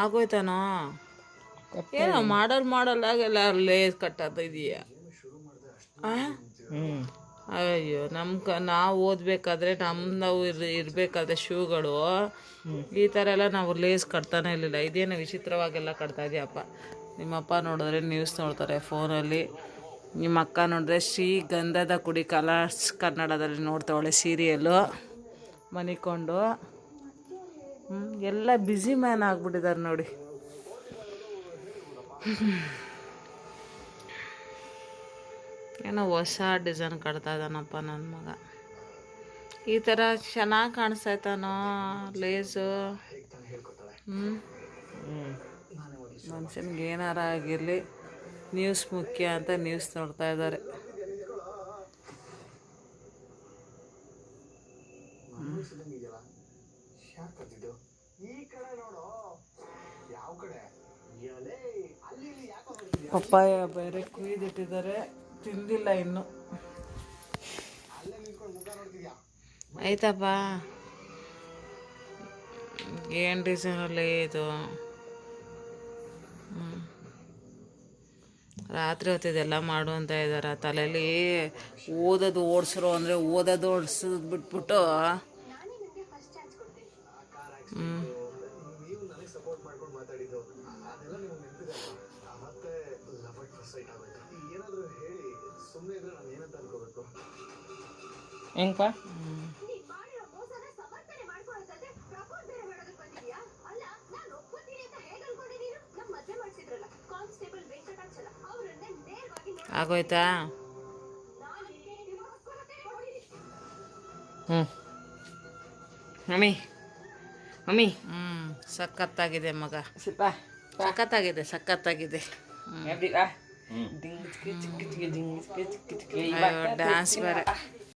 ಆಗೋಯ್ತಾನೋ ಏನೋ ಮಾಡಲ್ ಲೇಸ್ ಕಟ್ಟೋದು ಇದೆಯಾ? ಅಯ್ಯೋ ನಾವು ಓದಬೇಕಾದ್ರೆ ನಾವು ಇರಬೇಕಾದ್ರೆ ಶೂಗಳು ಈ ಥರ ಎಲ್ಲ ನಾವು ಲೇಸ್ ಕಟ್ತಾನೆ ಇರಲಿಲ್ಲ. ಇದೇನು ವಿಚಿತ್ರವಾಗೆಲ್ಲ ಕಟ್ತಾ ಇದೆಯಪ್ಪ. ನಿಮ್ಮಪ್ಪ ನೋಡಿದ್ರೆ ನ್ಯೂಸ್ ನೋಡ್ತಾರೆ ಫೋನಲ್ಲಿ, ನಿಮ್ಮ ಅಕ್ಕ ನೋಡಿದ್ರೆ ಗಂಧದ ಕುಡಿ ಕಲರ್ಸ್ ಕನ್ನಡದಲ್ಲಿ ನೋಡ್ತಾವಳೆ ಸೀರಿಯಲ್ಲು ಮನಿಕೊಂಡು. ಎಲ್ಲ ಬ್ಯುಸಿ ಮ್ಯಾನ್ ಆಗ್ಬಿಟ್ಟಿದ್ದಾರೆ ನೋಡಿ. ಏನೋ ಹೊಸ ಡಿಸೈನ್ ಕಟ್ತಾ ಇದ್ದಾನಪ್ಪ ನನ್ನ ಮಗ. ಈ ಥರ ಚೆನ್ನಾಗಿ ಕಾಣಿಸ್ತಾಯ್ತಾನೋ ಲೇಸು. ಮನುಷ್ಯನಿಗೆ ಏನಾರ ಆಗಿರಲಿ ನ್ಯೂಸ್ ಮುಖ್ಯ ಅಂತ ನ್ಯೂಸ್ ನೋಡ್ತಾ ಇದ್ದಾರೆ. ಪಪ್ಪಾಯ ಬೇರೆ ಕುಯ್ದಿಟ್ಟಿದ್ದಾರೆ, ತಿಂದಿಲ್ಲ ಇನ್ನು. ಆಯ್ತಪ್ಪ, ಏನು ಡಿಸೈನಲ್ಲಿ ಇದು? ರಾತ್ರಿ ಹೊತ್ತಿದೆಲ್ಲ ಮಾಡು ಅಂತ ಇದ್ದಾರೆ. ತಲೆಯಲ್ಲಿ ಓದೋದು ಓಡಿಸ್ರು ಅಂದರೆ ಓದೋದು ಓಡಿಸೋದು ಬಿಟ್ಬಿಟ್ಟು ಹೆಂಗಪ್ಪ ಆಗೋಯ್ತಾ? ಮಮ್ಮಿ ಮಮ್ಮಿ ಸಖತ್ತಾಗಿದೆ ಮಗ, ಸಖತ್ತಾಗಿದೆ ಸಖತ್ತಾಗಿದೆ. ಡ್ಯಾನ್ಸ್ ಬೇರೆ.